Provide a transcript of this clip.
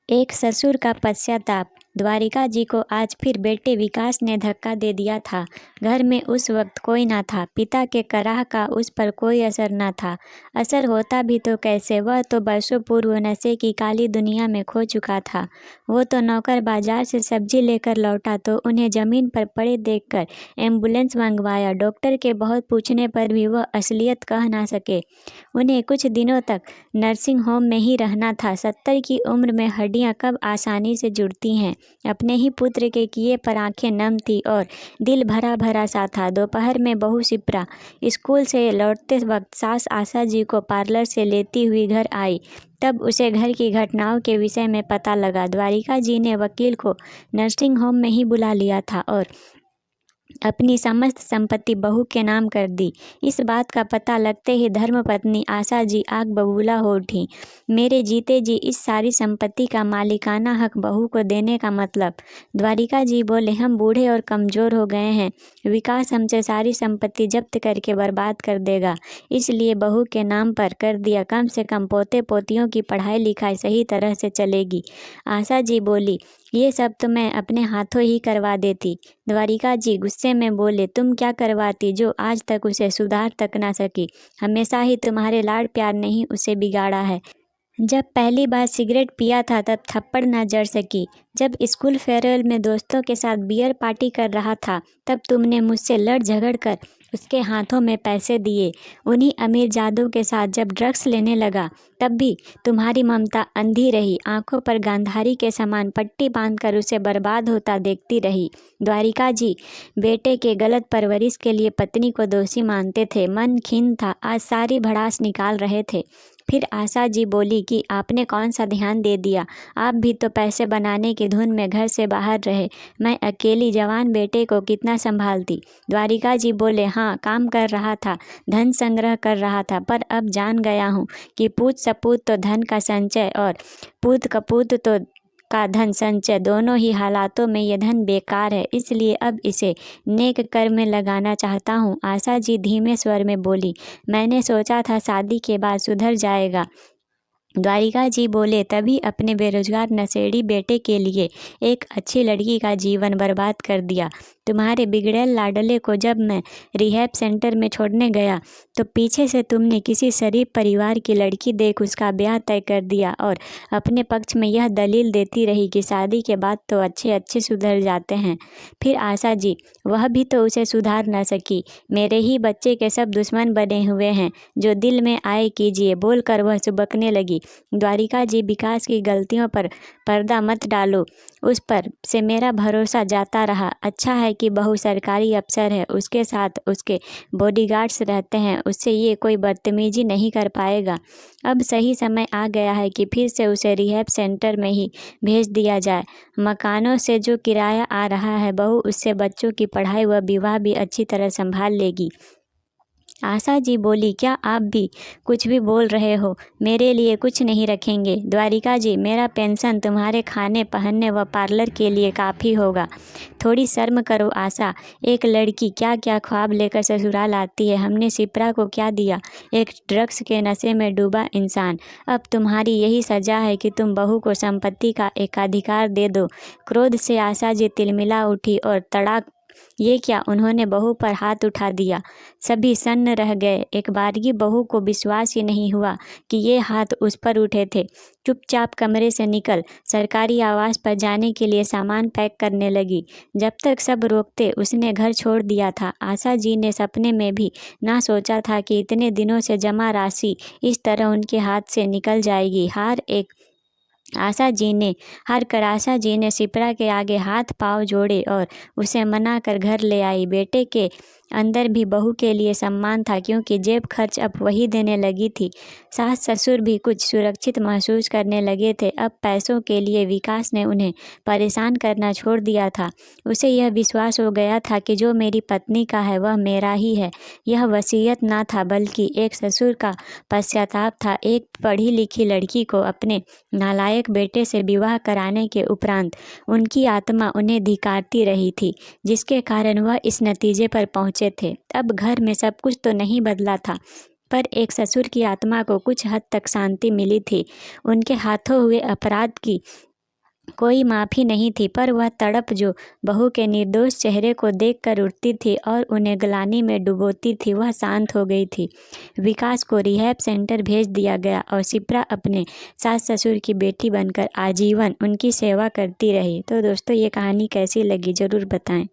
एक ससुर का पश्चाताप। द्वारिका जी को आज फिर बेटे विकास ने धक्का दे दिया था। घर में उस वक्त कोई ना था। पिता के कराह का उस पर कोई असर न था। असर होता भी तो कैसे, वह तो बरसों पूर्व नशे की काली दुनिया में खो चुका था। वो तो नौकर बाजार से सब्जी लेकर लौटा तो उन्हें जमीन पर पड़े देखकर एम्बुलेंस मंगवाया। डॉक्टर के बहुत पूछने पर भी वह असलियत कह ना सके। उन्हें कुछ दिनों तक नर्सिंग होम में ही रहना था। 70 की उम्र में हड्डियां कब आसानी से जुड़ती हैं। अपने ही पुत्र के किए पर आंखें नम थी और दिल भरा भरा सा था। दोपहर में बहू शिप्रा स्कूल से लौटते वक्त सास आशा जी को पार्लर से लेती हुई घर आई। तब उसे घर की घटनाओं के विषय में पता लगा। द्वारिका जी ने वकील को नर्सिंग होम में ही बुला लिया था और अपनी समस्त संपत्ति बहू के नाम कर दी। इस बात का पता लगते ही धर्मपत्नी आशा जी आग बबूला हो उठी। मेरे जीते जी इस सारी संपत्ति का मालिकाना हक बहू को देने का मतलब। द्वारिका जी बोले, हम बूढ़े और कमज़ोर हो गए हैं। विकास हमसे सारी संपत्ति जब्त करके बर्बाद कर देगा, इसलिए बहू के नाम पर कर दिया। कम से कम पोते पोतियों की पढ़ाई लिखाई सही तरह से चलेगी। आशा जी बोली, ये सब तो मैं अपने हाथों ही करवा देती। द्वारिका जी गुस्से में बोले, तुम क्या करवाती जो आज तक उसे सुधार तक ना सकी। हमेशा ही तुम्हारे लाड प्यार ने ही उसे बिगाड़ा है। जब पहली बार सिगरेट पिया था तब थप्पड़ ना जड़ सकी। जब स्कूल फेयरवेल में दोस्तों के साथ बियर पार्टी कर रहा था तब तुमने मुझसे लड़ झगड़ कर उसके हाथों में पैसे दिए। उन्हीं अमीरजादों के साथ जब ड्रग्स लेने लगा तब भी तुम्हारी ममता अंधी रही। आंखों पर गांधारी के समान पट्टी बांधकर उसे बर्बाद होता देखती रही। द्वारिका जी बेटे के गलत परवरिश के लिए पत्नी को दोषी मानते थे। मन खिन्न था, आज सारी भड़ास निकाल रहे थे। फिर आशा जी बोली कि आपने कौन सा ध्यान दे दिया। आप भी तो पैसे बनाने की धुन में घर से बाहर रहे। मैं अकेली जवान बेटे को कितना संभालती। द्वारिका जी बोले, हाँ काम कर रहा था, धन संग्रह कर रहा था, पर अब जान गया हूँ कि पूत सपूत तो धन का संचय और पूत कपूत तो का धन संचय, दोनों ही हालातों में यह धन बेकार है। इसलिए अब इसे नेक कर्म में लगाना चाहता हूँ। आशा जी धीमे स्वर में बोली, मैंने सोचा था शादी के बाद सुधर जाएगा। द्वारिका जी बोले, तभी अपने बेरोजगार नशेड़ी बेटे के लिए एक अच्छी लड़की का जीवन बर्बाद कर दिया। तुम्हारे बिगड़ैल लाडले को जब मैं रिहैब सेंटर में छोड़ने गया तो पीछे से तुमने किसी शरीफ परिवार की लड़की देख उसका ब्याह तय कर दिया और अपने पक्ष में यह दलील देती रही कि शादी के बाद तो अच्छे अच्छे सुधर जाते हैं। फिर आशा जी, वह भी तो उसे सुधार न सकी। मेरे ही बच्चे के सब दुश्मन बने हुए हैं, जो दिल में आए कीजिए, बोलकर वह सुबकने लगी। द्वारिका जी, विकास की गलतियों पर पर्दा मत डालो, उस पर से मेरा भरोसा जाता रहा। अच्छा है कि बहू सरकारी अफसर है, उसके साथ उसके बॉडीगार्ड्स रहते हैं, उससे ये कोई बदतमीजी नहीं कर पाएगा। अब सही समय आ गया है कि फिर से उसे रिहैब सेंटर में ही भेज दिया जाए। मकानों से जो किराया आ रहा है, बहू उससे बच्चों की पढ़ाई व विवाह भी अच्छी तरह संभाल लेगी। आशा जी बोली, क्या आप भी कुछ भी बोल रहे हो? मेरे लिए कुछ नहीं रखेंगे? द्वारिका जी, मेरा पेंशन तुम्हारे खाने पहनने व पार्लर के लिए काफ़ी होगा। थोड़ी शर्म करो आशा। एक लड़की क्या क्या ख्वाब लेकर ससुराल आती है। हमने शिप्रा को क्या दिया? एक ड्रग्स के नशे में डूबा इंसान। अब तुम्हारी यही सजा है कि तुम बहू को संपत्ति का एकाधिकार दे दो। क्रोध से आशा जी तिलमिला उठी और तड़ाक, ये क्या? उन्होंने बहू पर हाथ उठा दिया। सभी सन्न रह गए। एक बारगी बहू को विश्वास ही नहीं हुआ कि ये हाथ उस पर उठे थे। चुपचाप कमरे से निकल सरकारी आवास पर जाने के लिए सामान पैक करने लगी। जब तक सब रोकते उसने घर छोड़ दिया था। आशा जी ने सपने में भी ना सोचा था कि इतने दिनों से जमा राशि इस तरह उनके हाथ से निकल जाएगी। हार कर आशा जी ने शिप्रा के आगे हाथ पांव जोड़े और उसे मना कर घर ले आई। बेटे के अंदर भी बहू के लिए सम्मान था, क्योंकि जेब खर्च अब वही देने लगी थी। सास ससुर भी कुछ सुरक्षित महसूस करने लगे थे। अब पैसों के लिए विकास ने उन्हें परेशान करना छोड़ दिया था। उसे यह विश्वास हो गया था कि जो मेरी पत्नी का है वह मेरा ही है। यह वसीयत ना था, बल्कि एक ससुर का पश्चाताप था। एक पढ़ी लिखी लड़की को अपने नालायक बेटे से विवाह कराने के उपरांत उनकी आत्मा उन्हें धिक्कारती रही थी, जिसके कारण वह इस नतीजे पर पहुंचे थे। अब घर में सब कुछ तो नहीं बदला था, पर एक ससुर की आत्मा को कुछ हद तक शांति मिली थी। उनके हाथों हुए अपराध की कोई माफ़ी नहीं थी, पर वह तड़प जो बहू के निर्दोष चेहरे को देखकर उठती थी और उन्हें ग्लानि में डुबोती थी, वह शांत हो गई थी। विकास को रिहैब सेंटर भेज दिया गया और शिप्रा अपने सास ससुर की बेटी बनकर आजीवन उनकी सेवा करती रही। तो दोस्तों, ये कहानी कैसी लगी ज़रूर बताएं।